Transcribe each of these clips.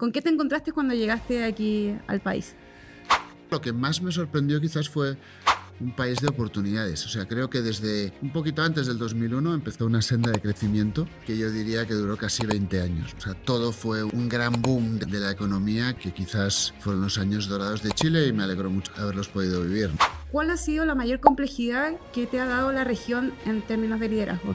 ¿Con qué te encontraste cuando llegaste aquí al país? Lo que más me sorprendió quizás fue un país de oportunidades. O sea, creo que desde un poquito antes del 2001 empezó una senda de crecimiento que yo diría que duró casi 20 años. O sea, todo fue un gran boom de la economía que quizás fueron los años dorados de Chile y me alegró mucho haberlos podido vivir. ¿Cuál ha sido la mayor complejidad que te ha dado la región en términos de liderazgo?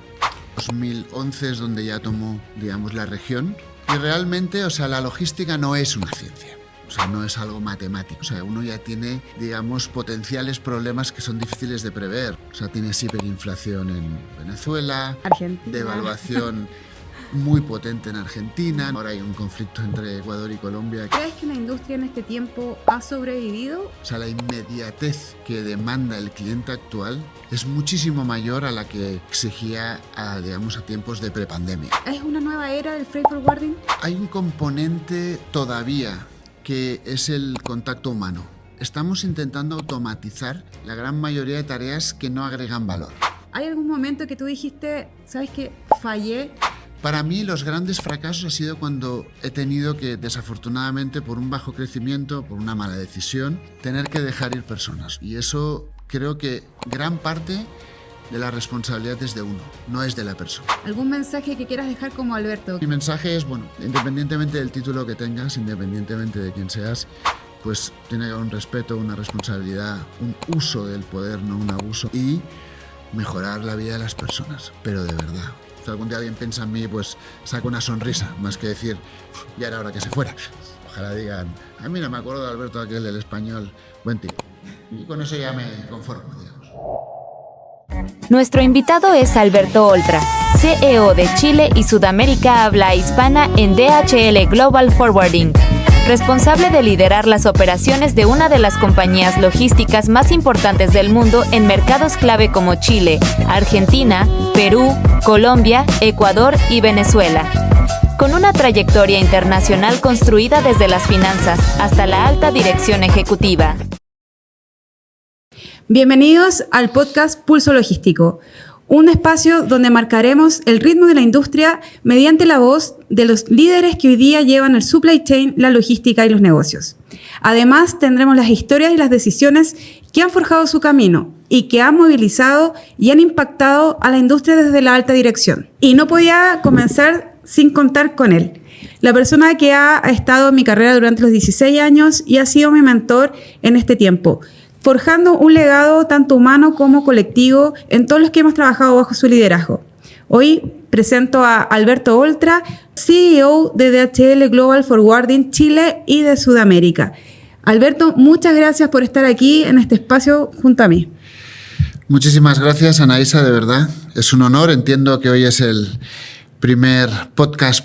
2011 es donde ya tomó, digamos, la región y realmente, o sea, la logística no es una ciencia. O sea, no es algo matemático. O sea, uno ya tiene, digamos, potenciales problemas que son difíciles de prever. O sea, tienes hiperinflación en Venezuela, Argentina. Devaluación muy potente en Argentina. Ahora hay un conflicto entre Ecuador y Colombia. ¿Crees que la industria en este tiempo ha sobrevivido? O sea, la inmediatez que demanda el cliente actual es muchísimo mayor a la que exigía, digamos, a tiempos de prepandemia. ¿Es una nueva era del freight forwarding? Hay un componente todavía que es el contacto humano. Estamos intentando automatizar la gran mayoría de tareas que no agregan valor. ¿Hay algún momento que tú dijiste, sabes qué, fallé? Para mí los grandes fracasos ha sido cuando he tenido que, desafortunadamente, por un bajo crecimiento, por una mala decisión, tener que dejar ir personas. Y eso creo que gran parte de la responsabilidad es de uno, no es de la persona. ¿Algún mensaje que quieras dejar como Alberto? Mi mensaje es, bueno, independientemente del título que tengas, independientemente de quién seas, pues tiene que haber un respeto, una responsabilidad, un uso del poder, no un abuso, y mejorar la vida de las personas, pero de verdad. Si algún día alguien piensa en mí, pues saco una sonrisa, más que decir, ya era hora que se fuera. Ojalá digan, mira, me acuerdo de Alberto aquel del español, buen tipo. Y con eso ya me conformo, digamos. Nuestro invitado es Alberto Oltra, CEO de Chile y Sudamérica habla hispana en DHL Global Forwarding, responsable de liderar las operaciones de una de las compañías logísticas más importantes del mundo en mercados clave como Chile, Argentina, Perú, Colombia, Ecuador y Venezuela. Con una trayectoria internacional construida desde las finanzas hasta la alta dirección ejecutiva. Bienvenidos al podcast Pulso Logístico, un espacio donde marcaremos el ritmo de la industria mediante la voz de los líderes que hoy día llevan el supply chain, la logística y los negocios. Además, tendremos las historias y las decisiones que han forjado su camino y que han movilizado y han impactado a la industria desde la alta dirección. Y no podía comenzar sin contar con él. La persona que ha estado en mi carrera durante los 16 años y ha sido mi mentor en este tiempo, forjando un legado tanto humano como colectivo en todos los que hemos trabajado bajo su liderazgo. Hoy presento a Alberto Oltra, CEO de DHL Global Forwarding Chile y de Sudamérica. Alberto, muchas gracias por estar aquí en este espacio junto a mí. Muchísimas gracias, Anaísa, de verdad. Es un honor. Entiendo que hoy es el primer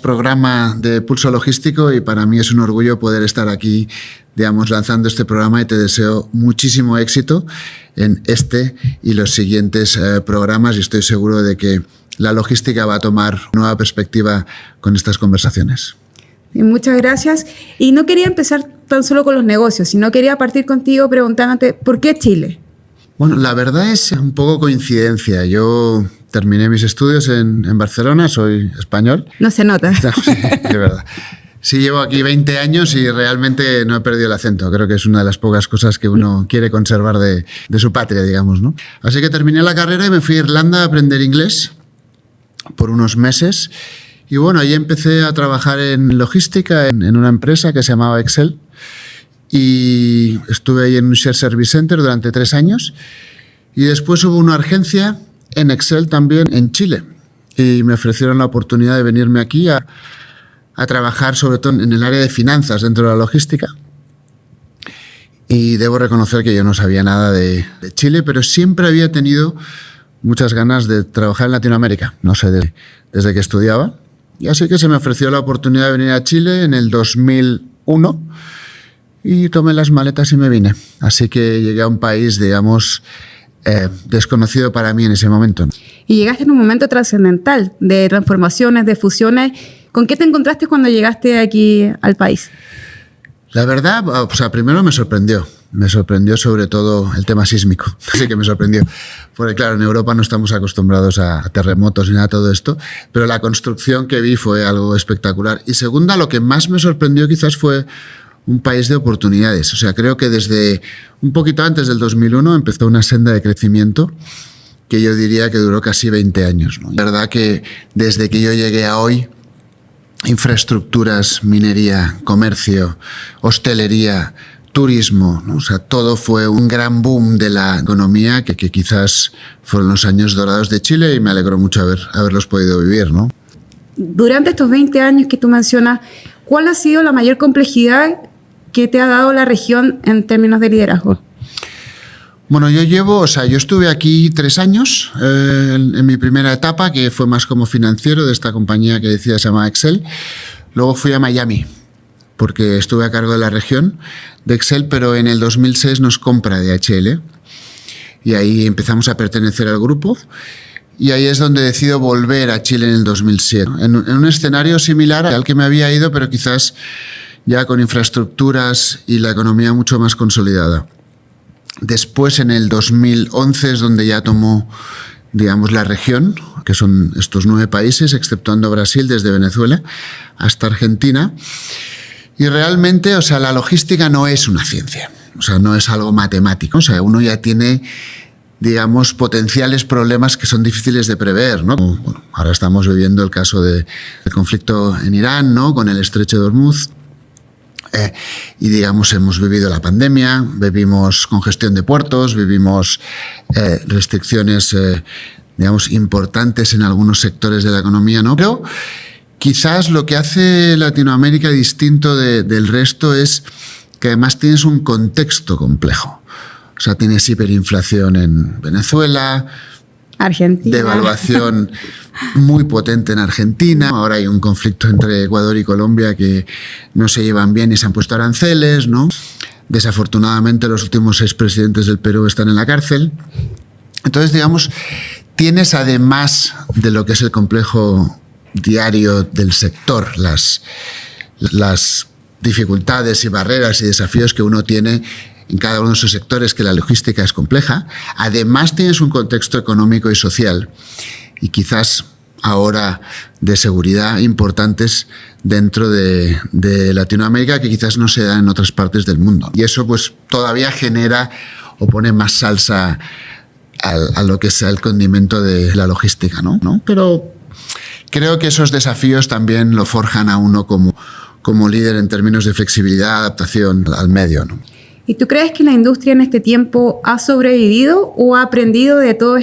programa de Pulso Logístico y para mí es un orgullo poder estar aquí, digamos, lanzando este programa y te deseo muchísimo éxito en este y los siguientes programas y estoy seguro de que la logística va a tomar nueva perspectiva con estas conversaciones. Muchas gracias. Y no quería empezar tan solo con los negocios, sino quería partir contigo preguntándote, ¿por qué Chile? Bueno, la verdad es un poco coincidencia. Yo terminé mis estudios en Barcelona, soy español. No se nota. No, sí, de verdad. Sí, llevo aquí 20 años y realmente no he perdido el acento. Creo que es una de las pocas cosas que uno quiere conservar de su patria, digamos, ¿no? Así que terminé la carrera y me fui a Irlanda a aprender inglés por unos meses. Y bueno, ahí empecé a trabajar en logística en una empresa que se llamaba Excel. Y estuve ahí en un Shared Service Center durante 3 años. Y después hubo una agencia en Excel también en Chile. Y me ofrecieron la oportunidad de venirme aquí a trabajar sobre todo en el área de finanzas dentro de la logística. Y debo reconocer que yo no sabía nada de Chile, pero siempre había tenido muchas ganas de trabajar en Latinoamérica, no sé, desde que estudiaba. Y así que se me ofreció la oportunidad de venir a Chile en el 2001 y tomé las maletas y me vine. Así que llegué a un país, digamos, desconocido para mí en ese momento. Y llegaste en un momento trascendental de transformaciones, de fusiones. ¿Con qué te encontraste cuando llegaste aquí al país? La verdad, o sea, primero me sorprendió. Me sorprendió sobre todo el tema sísmico, sí que me sorprendió, porque claro, en Europa no estamos acostumbrados a terremotos ni nada de todo esto, pero la construcción que vi fue algo espectacular. Y segunda, lo que más me sorprendió quizás fue un país de oportunidades. O sea, creo que desde un poquito antes del 2001 empezó una senda de crecimiento que yo diría que duró casi 20 años, ¿no? La verdad que desde que yo llegué a hoy, infraestructuras, minería, comercio, hostelería, turismo, ¿no? O sea, todo fue un gran boom de la economía que quizás fueron los años dorados de Chile y me alegró mucho haberlos podido vivir, ¿no? Durante estos 20 años que tú mencionas, ¿cuál ha sido la mayor complejidad que te ha dado la región en términos de liderazgo? Bueno, yo estuve aquí 3 años en mi primera etapa, que fue más como financiero de esta compañía que decía se llama Excel. Luego fui a Miami, porque estuve a cargo de la región de Excel, pero en el 2006 nos compra DHL y ahí empezamos a pertenecer al grupo y ahí es donde decido volver a Chile en el 2007, en un escenario similar al que me había ido, pero quizás ya con infraestructuras y la economía mucho más consolidada. Después, en el 2011, es donde ya tomó, digamos, la región, que son estos 9 países, exceptuando Brasil, desde Venezuela hasta Argentina. Y realmente, o sea, la logística no es una ciencia, o sea, no es algo matemático. O sea, uno ya tiene, digamos, potenciales problemas que son difíciles de prever, ¿no? Bueno, ahora estamos viviendo el caso del conflicto en Irán, ¿no? Con el estrecho de Hormuz. Y digamos, hemos vivido la pandemia, vivimos congestión de puertos, vivimos restricciones, digamos, importantes en algunos sectores de la economía, ¿no? Pero quizás lo que hace Latinoamérica distinto del resto es que además tienes un contexto complejo. O sea, tienes hiperinflación en Venezuela, Argentina. Devaluación muy potente en Argentina. Ahora hay un conflicto entre Ecuador y Colombia que no se llevan bien y se han puesto aranceles, ¿no? Desafortunadamente los últimos 6 presidentes del Perú están en la cárcel. Entonces, digamos, tienes además de lo que es el complejo diario del sector, las dificultades y barreras y desafíos que uno tiene en cada uno de sus sectores, que la logística es compleja. Además tienes un contexto económico y social y quizás ahora de seguridad importantes dentro de Latinoamérica que quizás no se dan en otras partes del mundo. Y eso pues todavía genera o pone más salsa a lo que sea el condimento de la logística, ¿no? Pero creo que esos desafíos también lo forjan a uno como líder en términos de flexibilidad, adaptación al medio, ¿no? ¿Y tú crees que la industria en este tiempo ha sobrevivido o ha aprendido de todas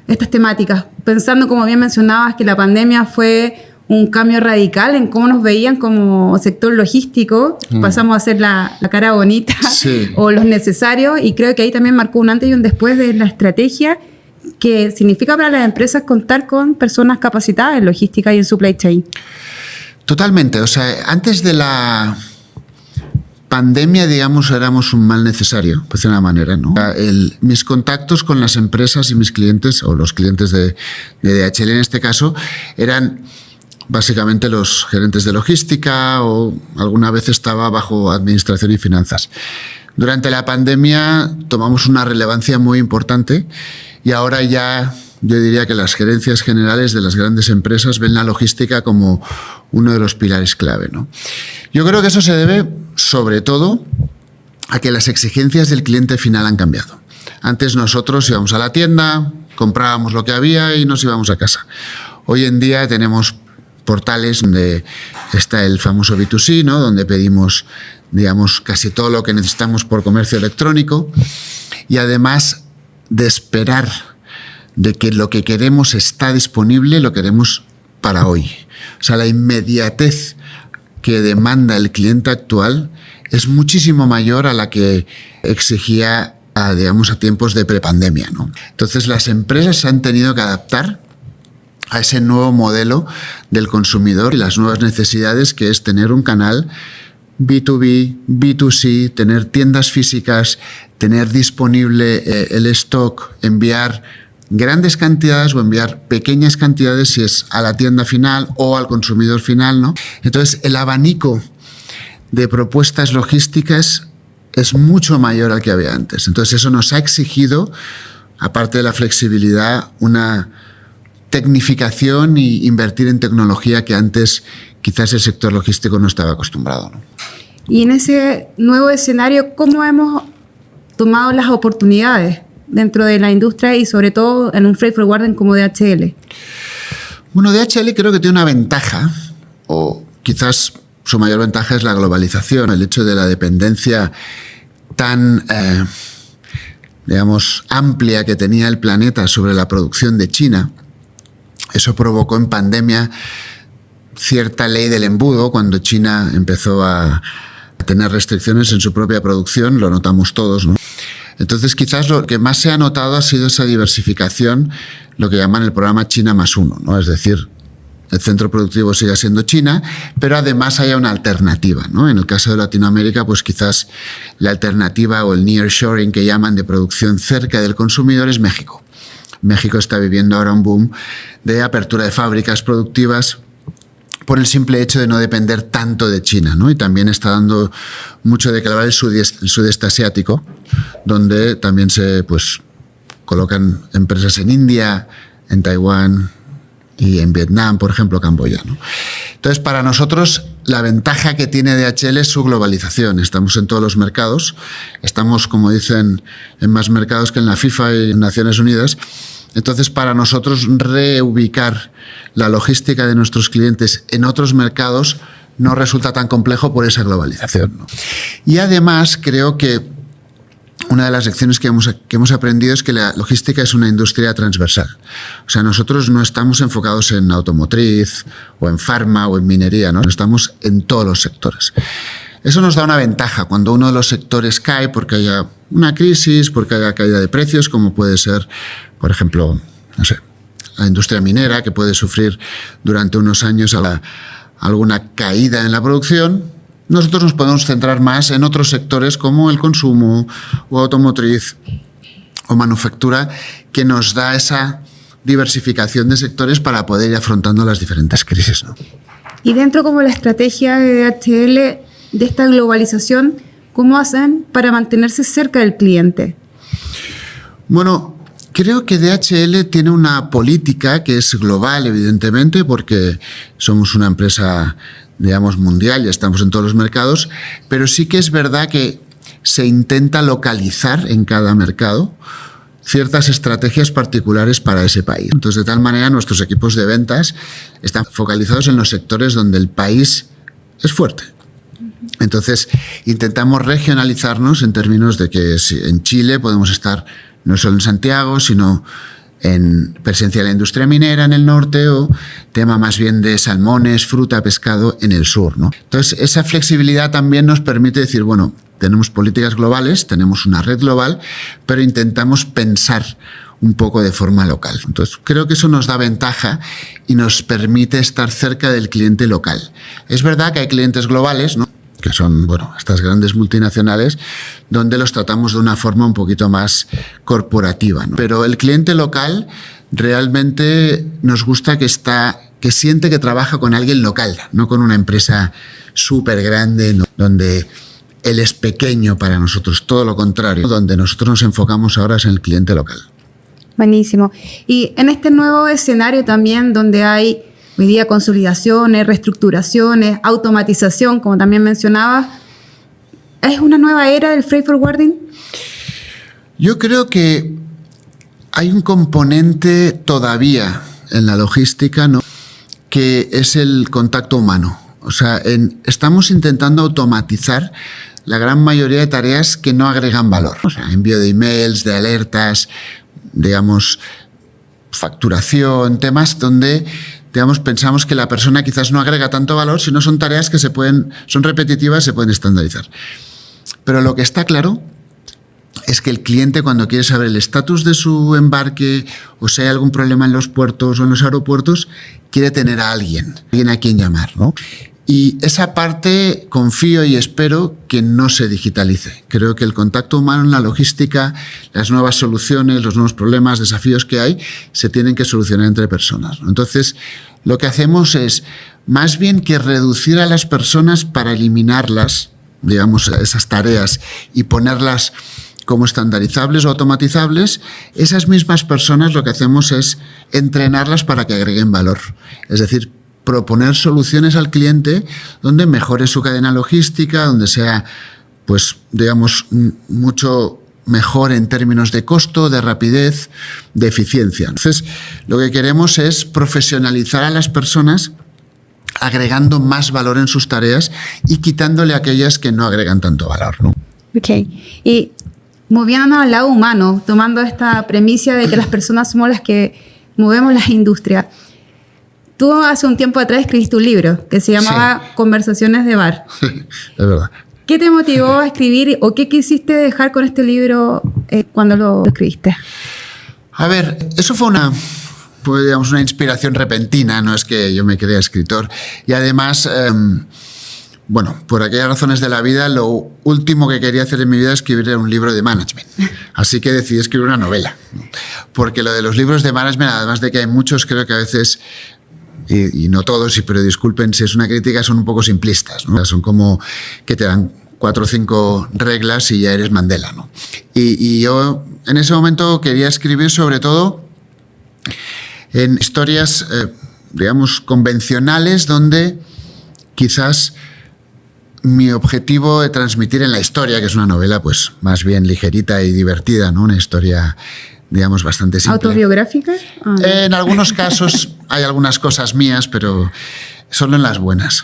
estas temáticas? Pensando, como bien mencionabas, que la pandemia fue un cambio radical en cómo nos veían como sector logístico. Pasamos a ser la cara bonita, sí, o los necesarios, y creo que ahí también marcó un antes y un después de la estrategia que significa para las empresas contar con personas capacitadas en logística y en supply chain. Totalmente. O sea, antes de la pandemia, digamos, éramos un mal necesario, pues de una manera, ¿no? Mis contactos con las empresas y mis clientes, o los clientes de DHL en este caso, eran básicamente los gerentes de logística o alguna vez estaba bajo administración y finanzas. Durante la pandemia tomamos una relevancia muy importante y ahora ya yo diría que las gerencias generales de las grandes empresas ven la logística como uno de los pilares clave, ¿no? Yo creo que eso se debe, sobre todo, a que las exigencias del cliente final han cambiado. Antes nosotros íbamos a la tienda, comprábamos lo que había y nos íbamos a casa. Hoy en día tenemos portales donde está el famoso B2C, ¿no? Donde pedimos, digamos, casi todo lo que necesitamos por comercio electrónico y además de esperar de que lo que queremos está disponible, lo queremos para hoy. O sea, la inmediatez que demanda el cliente actual es muchísimo mayor a la que exigía, digamos, a tiempos de prepandemia, ¿no? Entonces, las empresas se han tenido que adaptar a ese nuevo modelo del consumidor y las nuevas necesidades que es tener un canal B2B, B2C, tener tiendas físicas, tener disponible el stock, enviar grandes cantidades o enviar pequeñas cantidades si es a la tienda final o al consumidor final, ¿no? Entonces, el abanico de propuestas logísticas es mucho mayor al que había antes. Entonces eso nos ha exigido, aparte de la flexibilidad, una tecnificación y invertir en tecnología que antes quizás el sector logístico no estaba acostumbrado, ¿no? Y en ese nuevo escenario, ¿cómo hemos tomado las oportunidades dentro de la industria y sobre todo en un freight forwarding como DHL? Bueno, DHL creo que tiene una ventaja, o quizás su mayor ventaja es la globalización, el hecho de la dependencia tan, amplia que tenía el planeta sobre la producción de China. Eso provocó en pandemia cierta ley del embudo. Cuando China empezó a tener restricciones en su propia producción, lo notamos todos, ¿no? Entonces, quizás lo que más se ha notado ha sido esa diversificación, lo que llaman el programa China +1, ¿no? Es decir, el centro productivo sigue siendo China, pero además haya una alternativa, ¿no? En el caso de Latinoamérica, pues quizás la alternativa o el nearshoring que llaman de producción cerca del consumidor es México. México está viviendo ahora un boom de apertura de fábricas productivas por el simple hecho de no depender tanto de China, ¿no? Y también está dando mucho de que hablar el sudeste asiático, donde también se colocan empresas en India, en Taiwán y en Vietnam, por ejemplo, Camboya, ¿no? Entonces, para nosotros, la ventaja que tiene DHL es su globalización. Estamos en todos los mercados, estamos, como dicen, en más mercados que en la FIFA y en Naciones Unidas. Entonces, para nosotros, reubicar la logística de nuestros clientes en otros mercados no resulta tan complejo por esa globalización, ¿no? Y además, creo que una de las lecciones que hemos aprendido es que la logística es una industria transversal. O sea, nosotros no estamos enfocados en automotriz o en farma o en minería, ¿no? Estamos en todos los sectores. Eso nos da una ventaja cuando uno de los sectores cae porque haya una crisis, porque haya caída de precios, como puede ser, por ejemplo, la industria minera, que puede sufrir durante unos años alguna caída en la producción. Nosotros nos podemos centrar más en otros sectores como el consumo o automotriz o manufactura, que nos da esa diversificación de sectores para poder ir afrontando las diferentes crisis, ¿no? Y dentro como la estrategia de DHL, de esta globalización, ¿cómo hacen para mantenerse cerca del cliente? Bueno, creo que DHL tiene una política que es global, evidentemente, porque somos una empresa, digamos, mundial y estamos en todos los mercados, pero sí que es verdad que se intenta localizar en cada mercado ciertas estrategias particulares para ese país. Entonces, de tal manera, nuestros equipos de ventas están focalizados en los sectores donde el país es fuerte. Entonces, intentamos regionalizarnos en términos de que en Chile podemos estar no solo en Santiago, sino en presencia de la industria minera en el norte, o tema más bien de salmones, fruta, pescado en el sur, ¿no? Entonces, esa flexibilidad también nos permite decir, bueno, tenemos políticas globales, tenemos una red global, pero intentamos pensar un poco de forma local. Entonces, creo que eso nos da ventaja y nos permite estar cerca del cliente local. Es verdad que hay clientes globales, ¿no?, que son, estas grandes multinacionales, donde los tratamos de una forma un poquito más corporativa, ¿no? Pero el cliente local realmente nos gusta que siente que trabaja con alguien local, no con una empresa súper grande, ¿no?, donde él es pequeño para nosotros, todo lo contrario. Donde nosotros nos enfocamos ahora es en el cliente local. Buenísimo. Y en este nuevo escenario también, donde hay hoy día consolidaciones, reestructuraciones, automatización, como también mencionabas, ¿es una nueva era del freight forwarding? Yo creo que hay un componente todavía en la logística, ¿no?, que es el contacto humano. O sea, estamos intentando automatizar la gran mayoría de tareas que no agregan valor. O sea, envío de emails, de alertas, digamos, facturación, temas donde, digamos, pensamos que la persona quizás no agrega tanto valor, sino son tareas que son repetitivas, se pueden estandarizar. Pero lo que está claro es que el cliente, cuando quiere saber el estatus de su embarque, o si hay algún problema en los puertos o en los aeropuertos, quiere tener a alguien a quien llamar, ¿no? Y esa parte confío y espero que no se digitalice. Creo que el contacto humano en la logística, las nuevas soluciones, los nuevos problemas, desafíos que hay, se tienen que solucionar entre personas, ¿no? Entonces, lo que hacemos es, más bien que reducir a las personas para eliminarlas, digamos, esas tareas y ponerlas como estandarizables o automatizables, esas mismas personas lo que hacemos es entrenarlas para que agreguen valor. Es decir, proponer soluciones al cliente donde mejore su cadena logística, donde sea, pues, digamos, mucho mejor en términos de costo, de rapidez, de eficiencia. Entonces, lo que queremos es profesionalizar a las personas agregando más valor en sus tareas y quitándole aquellas que no agregan tanto valor, ¿no? Ok. Y moviéndonos al lado humano, tomando esta premisa de que las personas somos las que movemos las industrias. Tú hace un tiempo atrás escribiste un libro que se llamaba Conversaciones de bar. Es verdad. ¿Qué te motivó a escribir o qué quisiste dejar con este libro cuando lo escribiste? A ver, eso fue pues, digamos, una inspiración repentina, no es que yo me crea escritor. Y además, bueno, por aquellas razones de la vida, lo último que quería hacer en mi vida es escribir un libro de management. Así que decidí escribir una novela. Porque lo de los libros de management, además de que hay muchos, creo que a veces, y no todos, pero disculpen si es una crítica, son un poco simplistas, ¿no? Son como que te dan 4 o 5 reglas y ya eres Mandela, ¿no? Y yo en ese momento quería escribir sobre todo en historias, digamos, convencionales, donde quizás mi objetivo de transmitir en la historia, que es una novela pues más bien ligerita y divertida, ¿no? Una historia, digamos, bastante simple. ¿Autobiográfica? En algunos casos hay algunas cosas mías, pero solo en las buenas.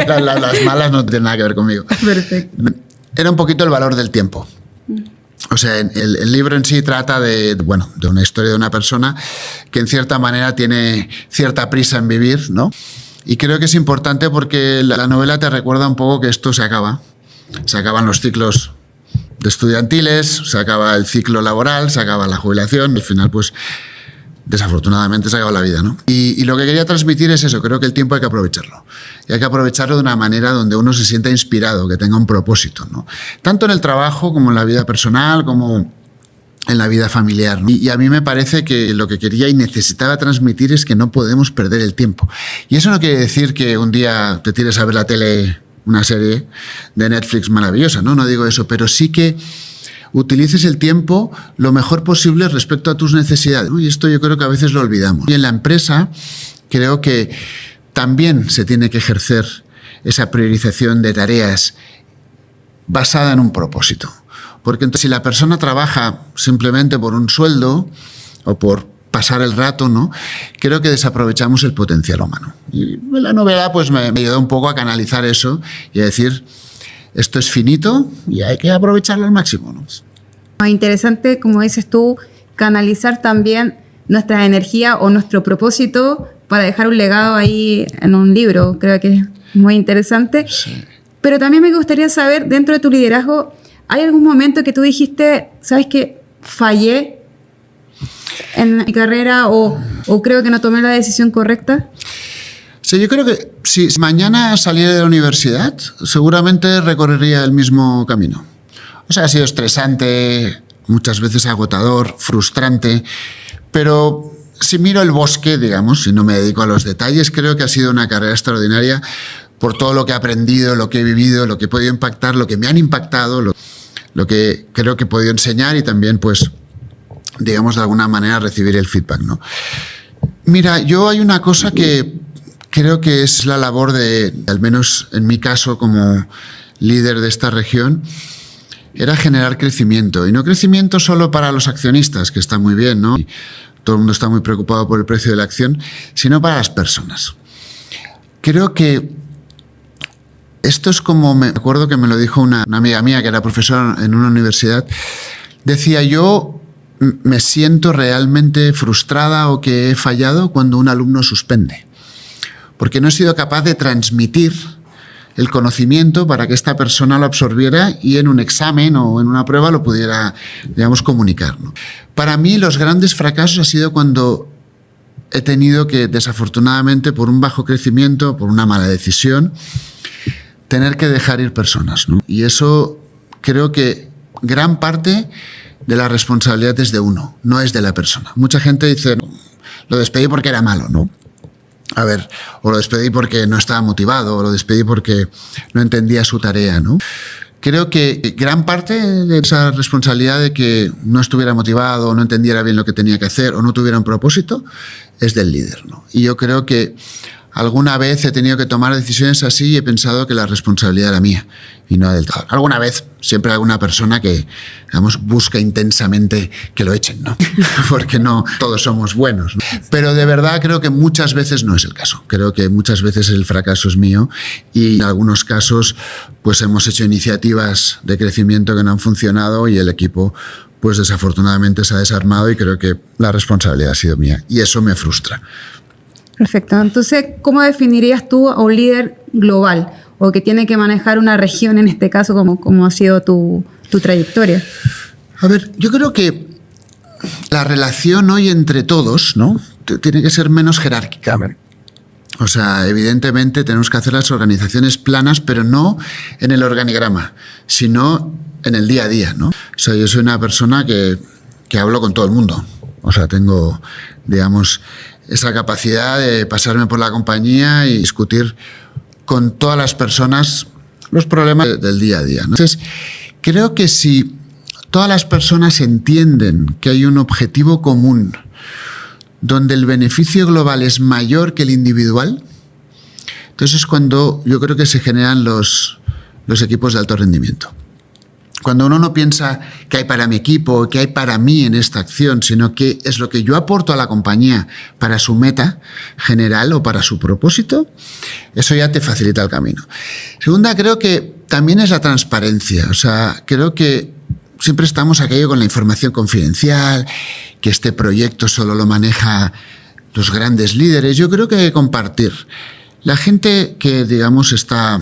Las malas no tienen nada que ver conmigo. Perfecto. Era un poquito el valor del tiempo. O sea, el libro en sí trata de una historia de una persona que en cierta manera tiene cierta prisa en vivir, ¿no? Y creo que es importante porque la novela te recuerda un poco que esto se acaba. Se acaban los ciclos de estudiantiles, se acaba el ciclo laboral, se acaba la jubilación, al final, pues, desafortunadamente se acaba la vida, ¿no? Y lo que quería transmitir es eso, creo que el tiempo hay que aprovecharlo. Y hay que aprovecharlo de una manera donde uno se sienta inspirado, que tenga un propósito, ¿no? Tanto en el trabajo como en la vida personal, como en la vida familiar, ¿no? Y a mí me parece que lo que quería y necesitaba transmitir es que no podemos perder el tiempo. Y eso no quiere decir que un día te tires a ver la tele, una serie de Netflix maravillosa, ¿no? No digo eso, pero sí que utilices el tiempo lo mejor posible respecto a tus necesidades. Y esto yo creo que a veces lo olvidamos. Y en la empresa creo que también se tiene que ejercer esa priorización de tareas basada en un propósito. Porque entonces, si la persona trabaja simplemente por un sueldo o por pasar el rato, ¿no? Creo que desaprovechamos el potencial humano. Y la novela pues me ayudó un poco a canalizar eso y a decir, esto es finito y hay que aprovecharlo al máximo, ¿no? Interesante, como dices tú, canalizar también nuestra energía o nuestro propósito para dejar un legado ahí en un libro. Creo que es muy interesante. Sí. Pero también me gustaría saber, dentro de tu liderazgo, ¿hay algún momento que tú dijiste, sabes que fallé en mi carrera o creo que no tomé la decisión correcta? Sí, yo creo que si mañana saliera de la universidad, seguramente recorrería el mismo camino. O sea, ha sido estresante, muchas veces agotador, frustrante, pero si miro el bosque, digamos, si no me dedico a los detalles, creo que ha sido una carrera extraordinaria por todo lo que he aprendido, lo que he vivido, lo que he podido impactar, lo que me han impactado, lo que creo que he podido enseñar y también, pues, digamos, de alguna manera recibir el feedback, ¿no? Mira, yo hay una cosa que creo que es la labor de, al menos en mi caso como líder de esta región, era generar crecimiento. Y no crecimiento solo para los accionistas, que está muy bien, ¿no? Y todo el mundo está muy preocupado por el precio de la acción, sino para las personas. Creo que esto es como, me acuerdo que me lo dijo una amiga mía que era profesora en una universidad, decía, yo me siento realmente frustrada o que he fallado cuando un alumno suspende, porque no he sido capaz de transmitir el conocimiento para que esta persona lo absorbiera y en un examen o en una prueba lo pudiera, digamos, comunicar, ¿no? Para mí los grandes fracasos ha sido cuando he tenido que, desafortunadamente, por un bajo crecimiento, por una mala decisión, tener que dejar ir personas, ¿no? Y eso creo que gran parte de la responsabilidad es de uno, no es de la persona. Mucha gente dice, lo despedí porque era malo, ¿no? A ver, o lo despedí porque no estaba motivado, o lo despedí porque no entendía su tarea, ¿no? Creo que gran parte de esa responsabilidad de que no estuviera motivado, o no entendiera bien lo que tenía que hacer, o no tuviera un propósito, es del líder, ¿no? Y yo creo que alguna vez he tenido que tomar decisiones así y he pensado que la responsabilidad era mía y no del trabajador. Alguna vez, siempre hay alguna persona que, digamos, busca intensamente que lo echen, ¿no? Porque no todos somos buenos, ¿no? Pero de verdad creo que muchas veces no es el caso. Creo que muchas veces el fracaso es mío y en algunos casos pues hemos hecho iniciativas de crecimiento que no han funcionado y el equipo pues desafortunadamente se ha desarmado y creo que la responsabilidad ha sido mía y eso me frustra. Perfecto. Entonces, ¿cómo definirías tú a un líder global o que tiene que manejar una región, en este caso, como ha sido tu trayectoria? A ver, yo creo que la relación hoy entre todos, ¿no?, tiene que ser menos jerárquica. O sea, evidentemente tenemos que hacer las organizaciones planas, pero no en el organigrama, sino en el día a día, ¿no? O sea, yo soy una persona que hablo con todo el mundo. O sea, tengo, digamos, esa capacidad de pasarme por la compañía y discutir con todas las personas los problemas del día a día, ¿no? Entonces, creo que si todas las personas entienden que hay un objetivo común donde el beneficio global es mayor que el individual, entonces es cuando yo creo que se generan los equipos de alto rendimiento. Cuando uno no piensa qué hay para mi equipo, qué hay para mí en esta acción, sino qué es lo que yo aporto a la compañía para su meta general o para su propósito, eso ya te facilita el camino. Segunda, creo que también es la transparencia. O sea, creo que siempre estamos aquello con la información confidencial, que este proyecto solo lo maneja los grandes líderes. Yo creo que hay que compartir. La gente que, digamos, está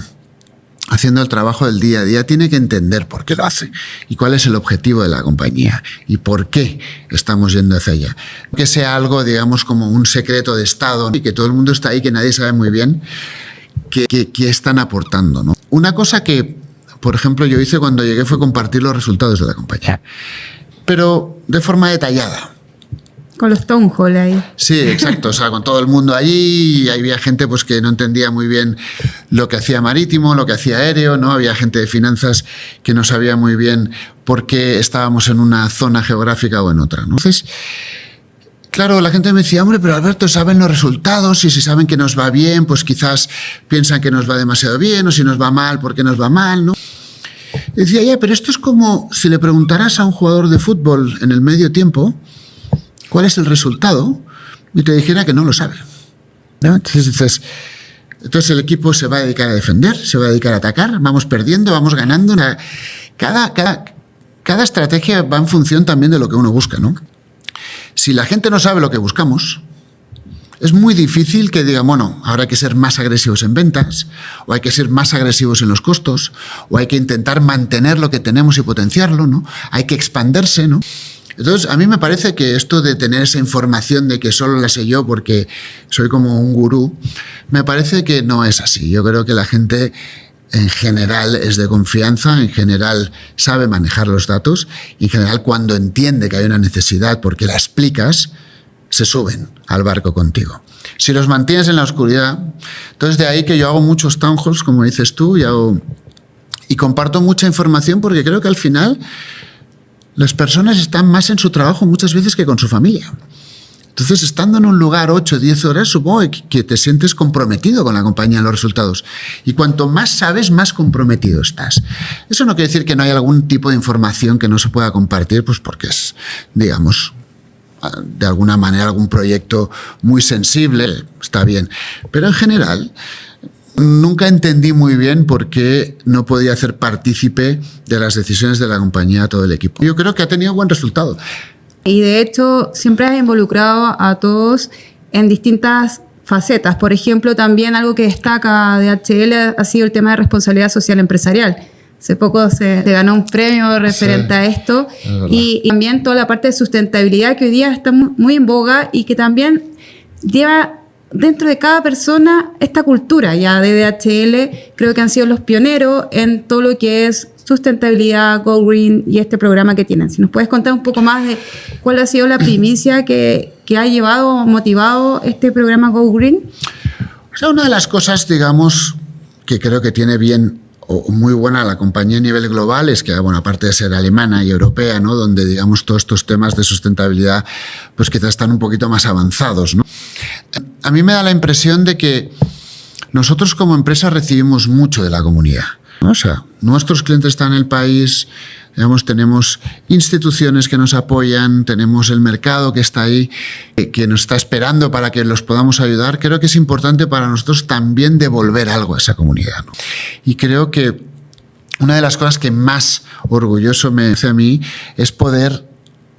haciendo el trabajo del día a día tiene que entender por qué lo hace y cuál es el objetivo de la compañía y por qué estamos yendo hacia allá. Que sea algo, digamos, como un secreto de Estado, ¿no?, y que todo el mundo está ahí, que nadie sabe muy bien qué están aportando, ¿no? Una cosa que, por ejemplo, yo hice cuando llegué fue compartir los resultados de la compañía, pero de forma detallada. Con los town hall ahí. Sí, exacto. O sea, con todo el mundo allí y había gente pues que no entendía muy bien lo que hacía marítimo, lo que hacía aéreo, ¿no? Había gente de finanzas que no sabía muy bien por qué estábamos en una zona geográfica o en otra, ¿no? Entonces, claro, la gente me decía, hombre, pero Alberto, ¿saben los resultados? Y si saben que nos va bien, pues quizás piensan que nos va demasiado bien, o si nos va mal, ¿por qué nos va mal?, ¿no? Y decía, ya, pero esto es como si le preguntaras a un jugador de fútbol en el medio tiempo cuál es el resultado y te dijera que no lo sabe, ¿no? Entonces el equipo se va a dedicar a defender, se va a dedicar a atacar, vamos perdiendo, vamos ganando. Cada estrategia va en función también de lo que uno busca, ¿no? Si la gente no sabe lo que buscamos, es muy difícil que digan, bueno, ahora hay que ser más agresivos en ventas, o hay que ser más agresivos en los costos, o hay que intentar mantener lo que tenemos y potenciarlo, ¿no? Hay que expandirse, ¿no? Entonces, a mí me parece que esto de tener esa información de que solo la sé yo porque soy como un gurú, me parece que no es así. Yo creo que la gente en general es de confianza, en general sabe manejar los datos y en general cuando entiende que hay una necesidad porque la explicas, se suben al barco contigo. Si los mantienes en la oscuridad, entonces de ahí que yo hago muchos town halls, como dices tú, y comparto mucha información porque creo que al final las personas están más en su trabajo muchas veces que con su familia. Entonces, estando en un lugar 8 o 10 horas, supongo que te sientes comprometido con la compañía en los resultados. Y cuanto más sabes, más comprometido estás. Eso no quiere decir que no haya algún tipo de información que no se pueda compartir, pues porque es, digamos, de alguna manera algún proyecto muy sensible, está bien. Pero en general, nunca entendí muy bien por qué no podía hacer partícipe de las decisiones de la compañía a todo el equipo. Yo creo que ha tenido buen resultado. Y de hecho, siempre has involucrado a todos en distintas facetas. Por ejemplo, también algo que destaca de HL ha sido el tema de responsabilidad social empresarial. Hace poco se ganó un premio referente a esto. Y también toda la parte de sustentabilidad que hoy día está muy en boga y que también lleva dentro de cada persona esta cultura ya de DHL. Creo que han sido los pioneros en todo lo que es sustentabilidad, Go Green y este programa que tienen. Si nos puedes contar un poco más de cuál ha sido la primicia que ha llevado, motivado este programa Go Green. O sea, una de las cosas, digamos, que creo que tiene bien o muy buena la compañía a nivel global es que, bueno, aparte de ser alemana y europea, ¿no? Donde, digamos, todos estos temas de sustentabilidad, pues quizás están un poquito más avanzados, ¿no? A mí me da la impresión de que nosotros como empresa recibimos mucho de la comunidad, ¿no? O sea, nuestros clientes están en el país, digamos, tenemos instituciones que nos apoyan, tenemos el mercado que está ahí, que nos está esperando para que los podamos ayudar. Creo que es importante para nosotros también devolver algo a esa comunidad, ¿no? Y creo que una de las cosas que más orgulloso me hace a mí es poder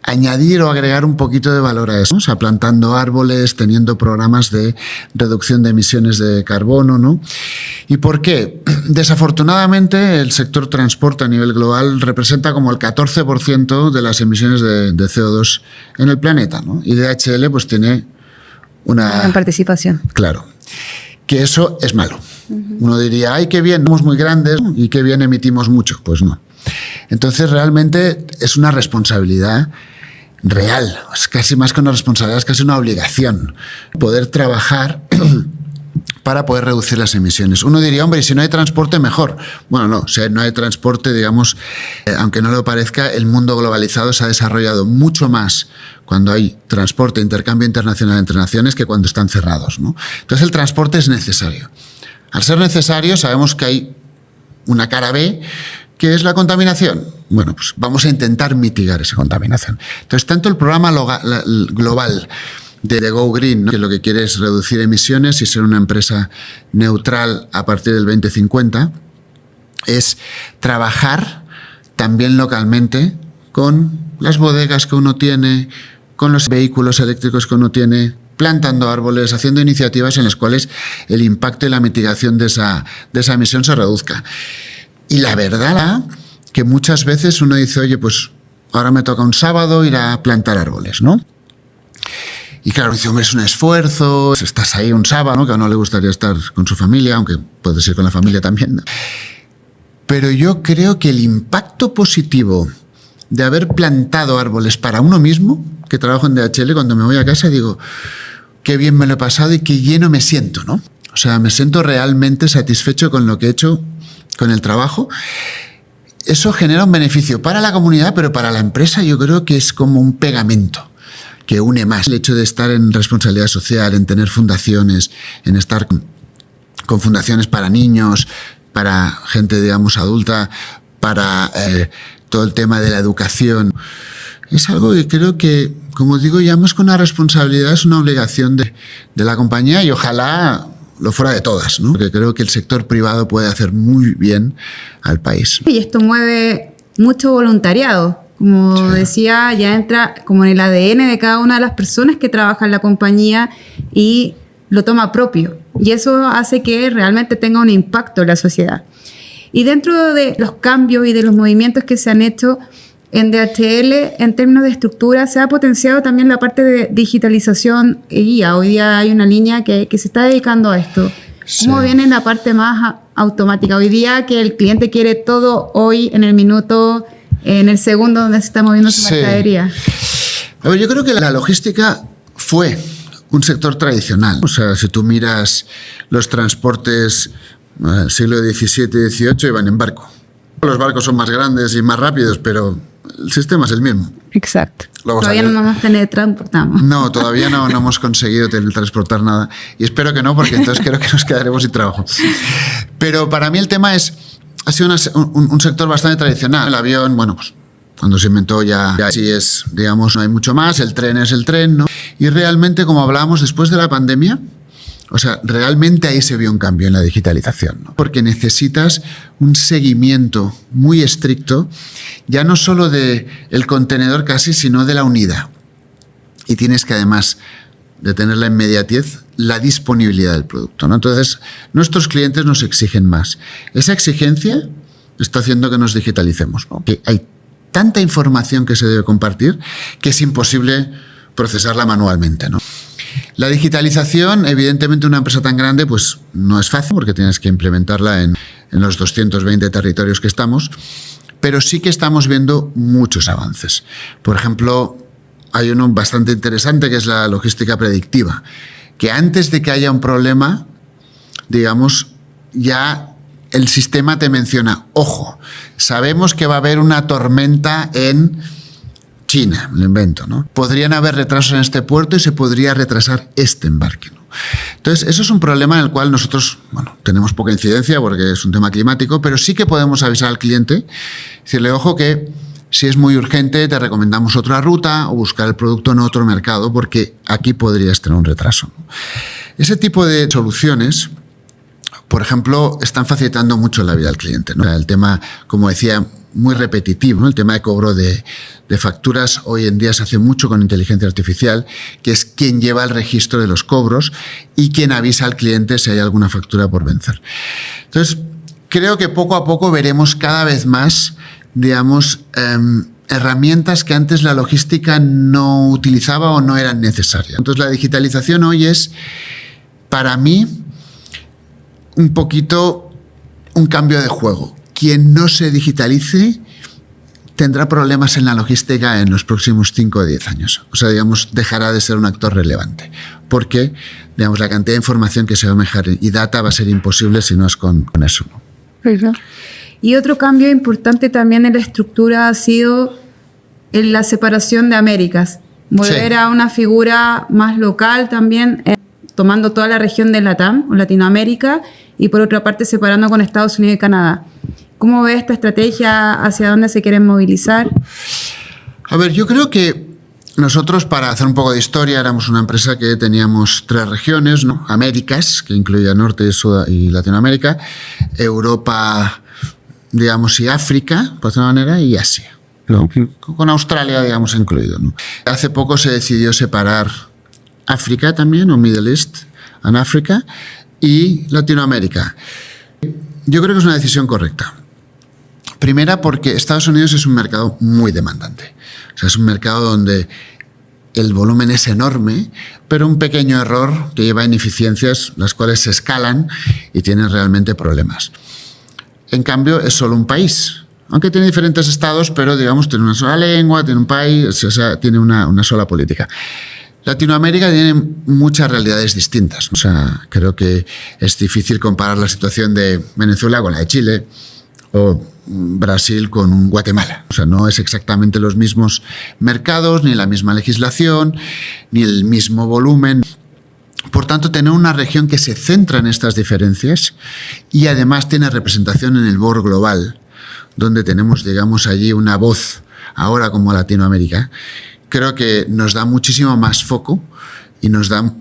añadir o agregar un poquito de valor a eso, ¿no? O sea, plantando árboles, teniendo programas de reducción de emisiones de carbono, ¿no? ¿Y por qué? Desafortunadamente, el sector transporte a nivel global representa como el 14% de las emisiones de CO2 en el planeta, ¿no? Y DHL pues tiene una gran participación. Claro, que eso es malo. Uno diría, ay, qué bien, somos muy grandes y qué bien emitimos mucho. Pues no. Entonces, realmente es una responsabilidad real, es casi más que una responsabilidad, es casi una obligación poder trabajar para poder reducir las emisiones. Uno diría, hombre, y si no hay transporte, mejor. Bueno, no, si no hay transporte, digamos, aunque no lo parezca, el mundo globalizado se ha desarrollado mucho más cuando hay transporte, intercambio internacional entre naciones que cuando están cerrados, ¿no? Entonces el transporte es necesario. Al ser necesario, sabemos que hay una cara B, que es la contaminación. Bueno, pues vamos a intentar mitigar esa contaminación. Entonces, tanto el programa global de Go Green, ¿no? Que lo que quiere es reducir emisiones y ser una empresa neutral a partir del 2050, es trabajar también localmente con las bodegas que uno tiene, con los vehículos eléctricos que uno tiene, plantando árboles, haciendo iniciativas en las cuales el impacto y la mitigación de esa emisión se reduzca. Y la verdad que muchas veces uno dice, oye, pues ahora me toca un sábado ir a plantar árboles, ¿no? Y claro, dice, hombre, es un esfuerzo, estás ahí un sábado, ¿no? Que a uno le gustaría estar con su familia, aunque puedes ir con la familia también, ¿no? Pero yo creo que el impacto positivo de haber plantado árboles para uno mismo, que trabajo en DHL, cuando me voy a casa digo, qué bien me lo he pasado y qué lleno me siento, ¿no? O sea, me siento realmente satisfecho con lo que he hecho, con el trabajo. Eso genera un beneficio para la comunidad, pero para la empresa yo creo que es como un pegamento que une más. El hecho de estar en responsabilidad social, en tener fundaciones, en estar con fundaciones para niños, para gente, digamos, adulta, para todo el tema de la educación. Es algo que creo que, como digo, ya más que una responsabilidad, es una obligación de la compañía y ojalá lo fuera de todas, ¿no? Porque creo que el sector privado puede hacer muy bien al país. Y esto mueve mucho voluntariado. Como decía, ya entra como en el ADN de cada una de las personas que trabajan en la compañía y lo toma propio. Y eso hace que realmente tenga un impacto en la sociedad. Y dentro de los cambios y de los movimientos que se han hecho en DHL, en términos de estructura, se ha potenciado también la parte de digitalización y guía. Hoy día hay una línea que se está dedicando a esto. Sí. ¿Cómo viene la parte más automática? Hoy día que el cliente quiere todo hoy, en el minuto, en el segundo donde se está moviendo su mercadería. A ver, yo creo que la logística fue un sector tradicional. O sea, si tú miras los transportes del siglo XVII y XVIII, iban en barco. Los barcos son más grandes y más rápidos, pero el sistema es el mismo. Exacto. Todavía no nos teletransportamos. No, todavía no hemos conseguido teletransportar nada. Y espero que no, porque entonces creo que nos quedaremos sin trabajo. Pero para mí el tema ha sido un sector bastante tradicional. El avión, bueno, pues cuando se inventó ya así es, digamos, no hay mucho más. El tren es el tren, ¿no? Y realmente, como hablábamos después de la pandemia, o sea, realmente ahí se vio un cambio en la digitalización, ¿no? Porque necesitas un seguimiento muy estricto, ya no solo del contenedor casi, sino de la unidad. Y tienes que además de tener la inmediatez, la disponibilidad del producto, ¿no? Entonces, nuestros clientes nos exigen más. Esa exigencia está haciendo que nos digitalicemos, ¿no? Que hay tanta información que se debe compartir que es imposible procesarla manualmente, ¿no? La digitalización, evidentemente, una empresa tan grande, pues no es fácil porque tienes que implementarla en los 220 territorios que estamos, pero sí que estamos viendo muchos avances. Por ejemplo, hay uno bastante interesante que es la logística predictiva, que antes de que haya un problema, digamos, ya el sistema te menciona, ojo, sabemos que va a haber una tormenta en China, lo invento, ¿no? Podrían haber retrasos en este puerto y se podría retrasar este embarque, ¿no? Entonces, eso es un problema en el cual nosotros, tenemos poca incidencia porque es un tema climático, pero sí que podemos avisar al cliente, decirle, ojo, que si es muy urgente, te recomendamos otra ruta o buscar el producto en otro mercado porque aquí podrías tener un retraso, ¿no? Ese tipo de soluciones, por ejemplo, están facilitando mucho la vida al cliente, ¿no? El tema, como decía, muy repetitivo, ¿no? El tema de cobro de facturas hoy en día se hace mucho con inteligencia artificial, que es quien lleva el registro de los cobros y quien avisa al cliente si hay alguna factura por vencer. Entonces, creo que poco a poco veremos cada vez más, digamos, herramientas que antes la logística no utilizaba o no eran necesarias. Entonces, la digitalización hoy es, para mí, un poquito un cambio de juego. Quien no se digitalice tendrá problemas en la logística en los próximos 5 o 10 años. O sea, digamos, dejará de ser un actor relevante. Porque, digamos, la cantidad de información que se va a manejar y data va a ser imposible si no es con eso, ¿no? Y otro cambio importante también en la estructura ha sido en la separación de Américas. Volver a una figura más local también, tomando toda la región de LATAM o Latinoamérica y por otra parte separando con Estados Unidos y Canadá. ¿Cómo ves esta estrategia? ¿Hacia dónde se quieren movilizar? A ver, yo creo que nosotros, para hacer un poco de historia, éramos una empresa que teníamos 3 regiones, ¿no? Américas, que incluía Norte, Sud y Latinoamérica, Europa, digamos, y África, por alguna manera, y Asia, ¿no? Con Australia, digamos, incluido, ¿no? Hace poco se decidió separar África también, o Middle East and Africa, y Latinoamérica. Yo creo que es una decisión correcta. Primera, porque Estados Unidos es un mercado muy demandante. O sea, es un mercado donde el volumen es enorme, pero un pequeño error que lleva a ineficiencias, las cuales se escalan y tienen realmente problemas. En cambio, es solo un país. Aunque tiene diferentes estados, pero digamos, tiene una sola lengua, tiene un país, o sea, tiene una sola política. Latinoamérica tiene muchas realidades distintas. O sea, creo que es difícil comparar la situación de Venezuela con la de Chile o Brasil con Guatemala. O sea, no es exactamente los mismos mercados, ni la misma legislación, ni el mismo volumen. Por tanto, tener una región que se centra en estas diferencias y además tiene representación en el board global, donde tenemos, digamos, allí una voz, ahora como Latinoamérica, creo que nos da muchísimo más foco y nos da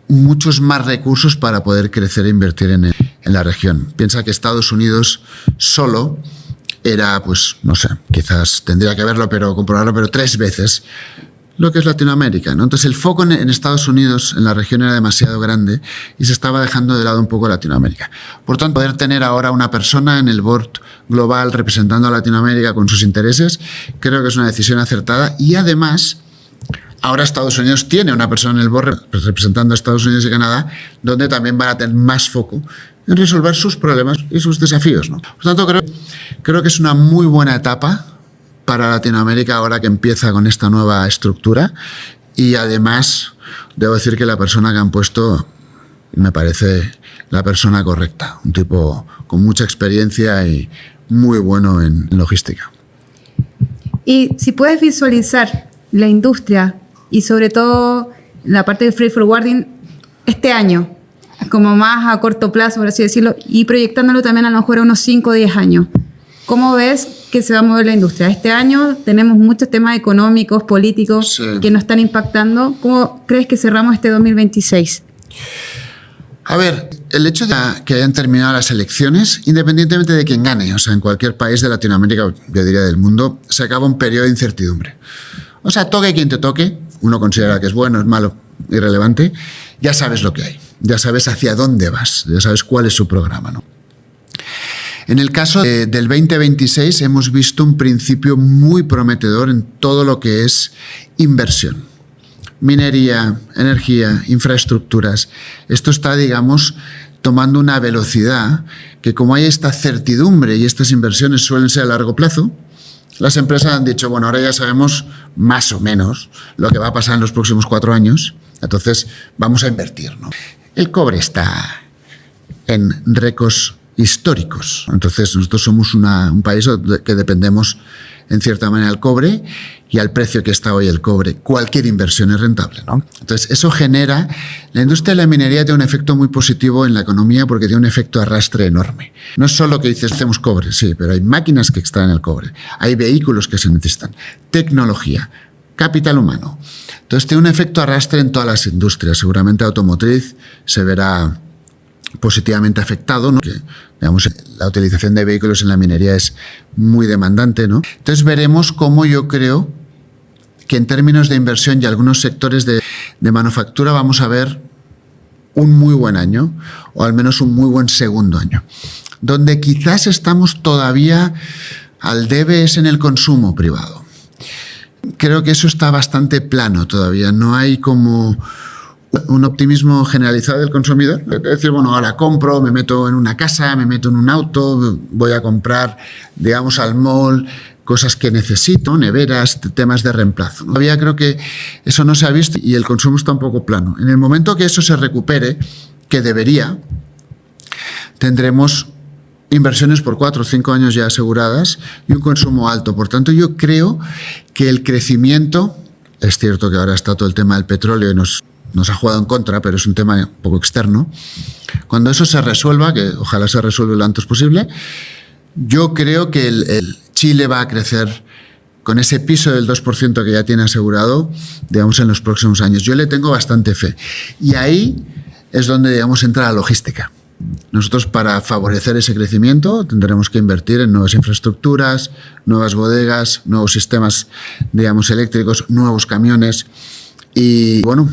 muchos más recursos para poder crecer e invertir en la región. Piensa que Estados Unidos solo era, pues, no sé, quizás tendría que verlo, pero comprobarlo, pero 3 veces lo que es Latinoamérica, ¿no? Entonces el foco en Estados Unidos, en la región, era demasiado grande y se estaba dejando de lado un poco Latinoamérica. Por tanto, poder tener ahora una persona en el board global representando a Latinoamérica con sus intereses, creo que es una decisión acertada y además ahora Estados Unidos tiene una persona en el board representando a Estados Unidos y Canadá, donde también van a tener más foco en resolver sus problemas y sus desafíos, ¿no? Por tanto, creo que es una muy buena etapa para Latinoamérica ahora que empieza con esta nueva estructura y además debo decir que la persona que han puesto me parece la persona correcta, un tipo con mucha experiencia y muy bueno en logística. Y si puedes visualizar la industria y sobre todo la parte de freight forwarding este año, como más a corto plazo, por así decirlo, y proyectándolo también a lo mejor a unos 5 o 10 años, ¿cómo ves que se va a mover la industria? Este año tenemos muchos temas económicos, políticos, que nos están impactando. ¿Cómo crees que cerramos este 2026? A ver, el hecho de que hayan terminado las elecciones, independientemente de quién gane, o sea, en cualquier país de Latinoamérica, yo diría del mundo, se acaba un periodo de incertidumbre. O sea, toque quien te toque, uno considera que es bueno, es malo, irrelevante, ya sabes lo que hay, ya sabes hacia dónde vas, ya sabes cuál es su programa, ¿no? En el caso del 2026 hemos visto un principio muy prometedor en todo lo que es inversión. Minería, energía, infraestructuras. Esto está, digamos, tomando una velocidad que, como hay esta certidumbre y estas inversiones suelen ser a largo plazo, las empresas han dicho, bueno, ahora ya sabemos más o menos lo que va a pasar en los próximos 4 años, entonces vamos a invertir, ¿no? El cobre está en récords históricos. Entonces, nosotros somos un país que dependemos en cierta manera del cobre, y al precio que está hoy el cobre, cualquier inversión es rentable, ¿no? Entonces, eso genera... La industria de la minería tiene un efecto muy positivo en la economía porque tiene un efecto arrastre enorme. No es solo que dices, hacemos cobre, sí, pero hay máquinas que extraen el cobre, hay vehículos que se necesitan, tecnología, capital humano. Entonces, tiene un efecto arrastre en todas las industrias. Seguramente automotriz se verá positivamente afectado, ¿no? Que, digamos, la utilización de vehículos en la minería es muy demandante, ¿no? Entonces veremos cómo yo creo que en términos de inversión y algunos sectores de manufactura vamos a ver un muy buen año, o al menos un muy buen segundo año. Donde quizás estamos todavía al debe es en el consumo privado. Creo que eso está bastante plano todavía, no hay como un optimismo generalizado del consumidor. Es decir, bueno, ahora compro, me meto en una casa, me meto en un auto, voy a comprar, digamos, al mall, cosas que necesito, neveras, temas de reemplazo, ¿no? Todavía creo que eso no se ha visto y el consumo está un poco plano. En el momento que eso se recupere, que debería, tendremos inversiones por 4 o 5 años ya aseguradas y un consumo alto. Por tanto, yo creo que el crecimiento, es cierto que ahora está todo el tema del petróleo y nos ha jugado en contra, pero es un tema un poco externo. Cuando eso se resuelva, que ojalá se resuelva lo antes posible, yo creo que el Chile va a crecer con ese piso del 2% que ya tiene asegurado, digamos, en los próximos años. Yo le tengo bastante fe. Y ahí es donde, digamos, entra la logística. Nosotros, para favorecer ese crecimiento, tendremos que invertir en nuevas infraestructuras, nuevas bodegas, nuevos sistemas, digamos, eléctricos, nuevos camiones. Y bueno,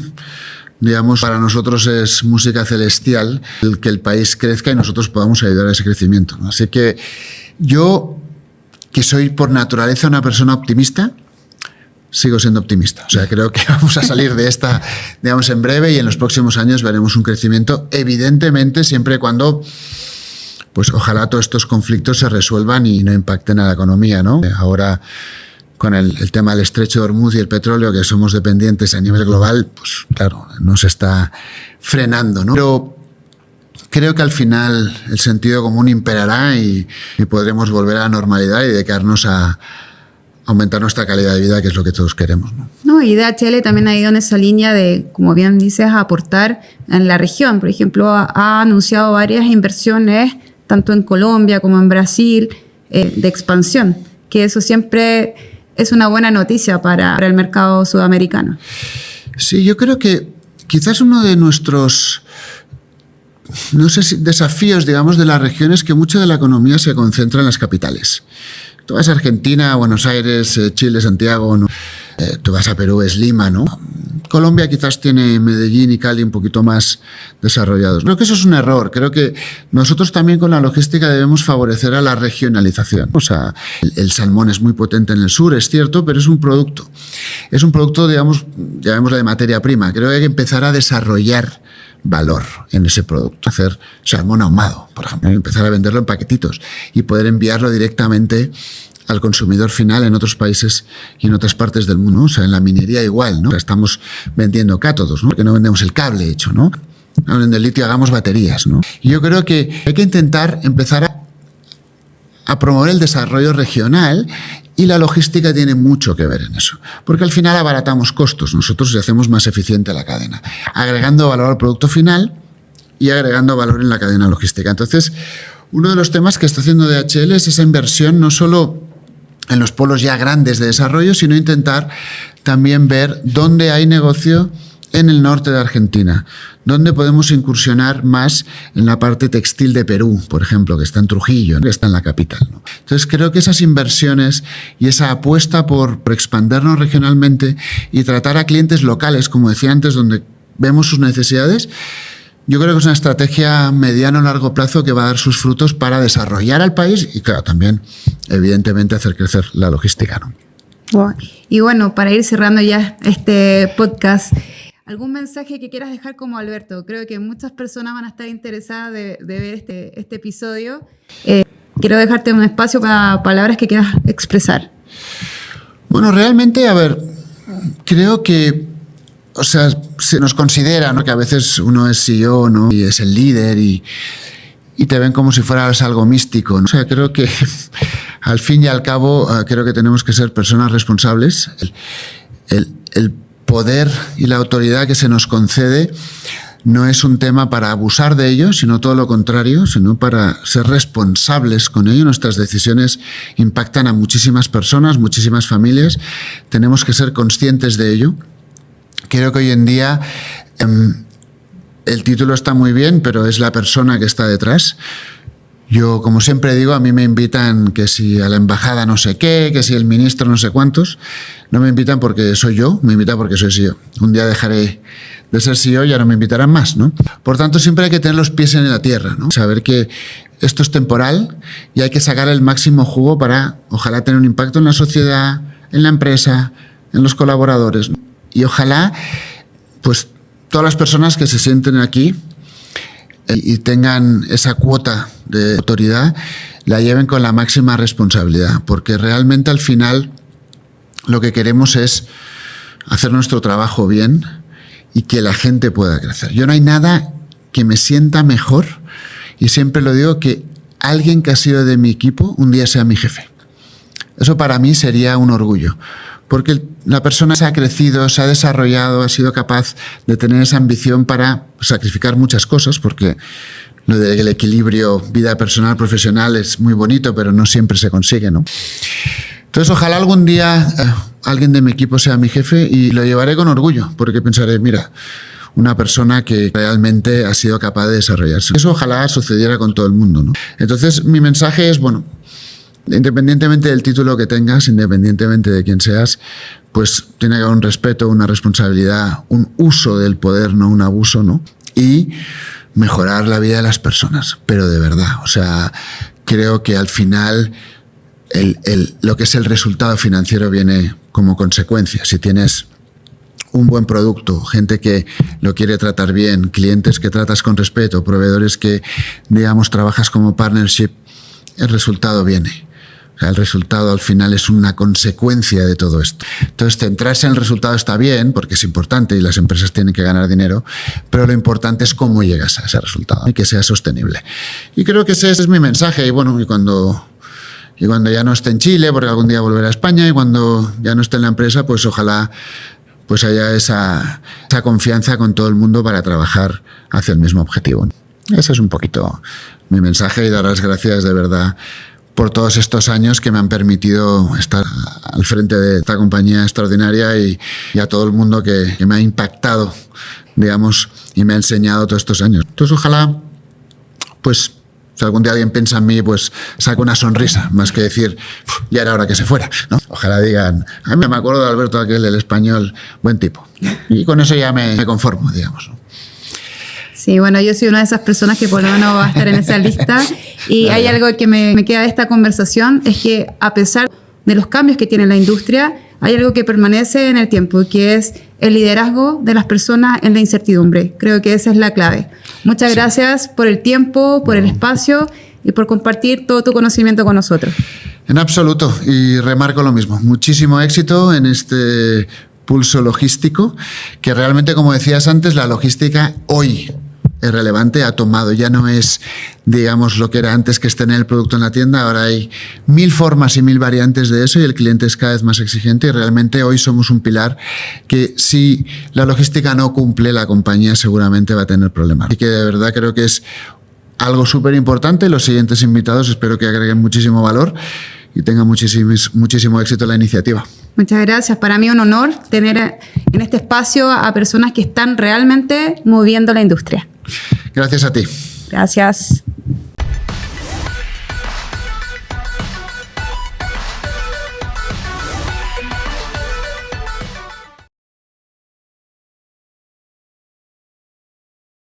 digamos, para nosotros es música celestial el que el país crezca y nosotros podamos ayudar a ese crecimiento, ¿no? Así que yo, que soy por naturaleza una persona optimista, sigo siendo optimista. O sea, creo que vamos a salir de esta, digamos, en breve, y en los próximos años veremos un crecimiento, evidentemente, siempre y cuando, pues ojalá todos estos conflictos se resuelvan y no impacten a la economía, ¿no? Ahora, con el tema del estrecho de Hormuz y el petróleo, que somos dependientes a nivel global, pues claro, nos está frenando, ¿no? Pero creo que al final el sentido común imperará y podremos volver a la normalidad y dedicarnos a aumentar nuestra calidad de vida, que es lo que todos queremos, ¿no? No, y DHL también ha ido en esa línea de, como bien dices, aportar en la región. Por ejemplo, ha anunciado varias inversiones, tanto en Colombia como en Brasil, de expansión, que eso siempre es una buena noticia para el mercado sudamericano. Sí, yo creo que quizás uno de nuestros, no sé si desafíos, digamos, de la región es que mucha de la economía se concentra en las capitales. Tú vas a Argentina, Buenos Aires, Chile, Santiago, ¿no? Tú vas a Perú, es Lima, ¿no? Colombia quizás tiene Medellín y Cali un poquito más desarrollados. Creo que eso es un error. Creo que nosotros también con la logística debemos favorecer a la regionalización. O sea, el salmón es muy potente en el sur, es cierto, pero es un producto. Es un producto, digamos, llamémoslo de materia prima. Creo que hay que empezar a desarrollar valor en ese producto. Hacer salmón ahumado, por ejemplo, empezar a venderlo en paquetitos y poder enviarlo directamente al consumidor final en otros países y en otras partes del mundo, ¿no? O sea, en la minería igual, ¿no? Estamos vendiendo cátodos, ¿no? Porque no vendemos el cable hecho, ¿no? En el litio hagamos baterías, ¿no? Y yo creo que hay que intentar empezar a promover el desarrollo regional, y la logística tiene mucho que ver en eso, porque al final abaratamos costos nosotros y hacemos más eficiente la cadena, agregando valor al producto final y agregando valor en la cadena logística. Entonces, uno de los temas que está haciendo DHL es esa inversión no solo en los polos ya grandes de desarrollo, sino intentar también ver dónde hay negocio en el norte de Argentina, dónde podemos incursionar más en la parte textil de Perú, por ejemplo, que está en Trujillo, que está en la capital, ¿no? Entonces creo que esas inversiones y esa apuesta por expandernos regionalmente y tratar a clientes locales, como decía antes, donde vemos sus necesidades, yo creo que es una estrategia mediano o largo plazo que va a dar sus frutos para desarrollar al país y, claro, también, evidentemente, hacer crecer la logística, ¿no? Y bueno, para ir cerrando ya este podcast, ¿algún mensaje que quieras dejar como Alberto? Creo que muchas personas van a estar interesadas de ver este episodio. Quiero dejarte un espacio para palabras que quieras expresar. Bueno, realmente, a ver, creo que, o sea, se nos considera, ¿no?, que a veces uno es CEO, ¿no?, y es el líder y y te ven como si fueras algo místico, ¿no? O sea, creo que al fin y al cabo creo que tenemos que ser personas responsables. El poder y la autoridad que se nos concede no es un tema para abusar de ello, sino todo lo contrario, sino para ser responsables con ello. Nuestras decisiones impactan a muchísimas personas, muchísimas familias. Tenemos que ser conscientes de ello. Creo que hoy en día el título está muy bien, pero es la persona que está detrás. Yo, como siempre digo, a mí me invitan que si a la embajada no sé qué, que si el ministro no sé cuántos. No me invitan porque soy yo, me invitan porque soy CEO. Un día dejaré de ser CEO y ya no me invitarán más, ¿no? Por tanto, siempre hay que tener los pies en la tierra, ¿no? Saber que esto es temporal y hay que sacar el máximo jugo para, ojalá, tener un impacto en la sociedad, en la empresa, en los colaboradores, ¿no? Y ojalá, pues, todas las personas que se sienten aquí y tengan esa cuota de autoridad, la lleven con la máxima responsabilidad, porque realmente al final lo que queremos es hacer nuestro trabajo bien y que la gente pueda crecer. Yo no hay nada que me sienta mejor, y siempre lo digo, que alguien que ha sido de mi equipo un día sea mi jefe. Eso para mí sería un orgullo, porque la persona se ha crecido, se ha desarrollado, ha sido capaz de tener esa ambición para sacrificar muchas cosas, porque lo del equilibrio vida personal, profesional es muy bonito, pero no siempre se consigue, ¿no? Entonces, ojalá algún día alguien de mi equipo sea mi jefe, y lo llevaré con orgullo, porque pensaré, mira, una persona que realmente ha sido capaz de desarrollarse. Eso ojalá sucediera con todo el mundo, ¿no? Entonces, mi mensaje es, bueno, independientemente del título que tengas, independientemente de quién seas, pues tiene que haber un respeto, una responsabilidad, un uso del poder, no un abuso, ¿no? Y mejorar la vida de las personas, pero de verdad. O sea, creo que al final lo que es el resultado financiero viene como consecuencia. Si tienes un buen producto, gente que lo quiere tratar bien, clientes que tratas con respeto, proveedores que, digamos, trabajas como partnership, el resultado viene. O sea, el resultado al final es una consecuencia de todo esto. Entonces, centrarse en el resultado está bien, porque es importante y las empresas tienen que ganar dinero, pero lo importante es cómo llegas a ese resultado y que sea sostenible. Y creo que ese es mi mensaje. Y bueno, y cuando ya no esté en Chile, porque algún día volveré a España, y cuando ya no esté en la empresa, pues ojalá pues haya esa confianza con todo el mundo para trabajar hacia el mismo objetivo. Ese es un poquito mi mensaje, y dar las gracias de verdad por todos estos años que me han permitido estar al frente de esta compañía extraordinaria, y a todo el mundo que me ha impactado, digamos, y me ha enseñado todos estos años. Entonces, ojalá, pues, si algún día alguien piensa en mí, pues saque una sonrisa, más que decir, ya era hora que se fuera, ¿no? Ojalá digan, a mí me acuerdo de Alberto aquel, el español, buen tipo. Y con eso ya me conformo, digamos, ¿no? Sí, bueno, yo soy una de esas personas que por lo menos va a estar en esa lista. Y hay algo que me queda de esta conversación, es que a pesar de los cambios que tiene la industria, hay algo que permanece en el tiempo, que es el liderazgo de las personas en la incertidumbre. Creo que esa es la clave. Muchas gracias por el tiempo, por el espacio y por compartir todo tu conocimiento con nosotros. En absoluto, y remarco lo mismo. Muchísimo éxito en este pulso logístico, que realmente, como decías antes, la logística hoy es relevante, ha tomado, ya no es, digamos, lo que era antes, que es tener el producto en la tienda. Ahora hay 1000 formas y 1000 variantes de eso, y el cliente es cada vez más exigente, y realmente hoy somos un pilar que, si la logística no cumple, la compañía seguramente va a tener problemas. Así que de verdad creo que es algo súper importante. Los siguientes invitados espero que agreguen muchísimo valor y tengan muchísimo éxito en la iniciativa. Muchas gracias. Para mí un honor tener en este espacio a personas que están realmente moviendo la industria. Gracias a ti. Gracias.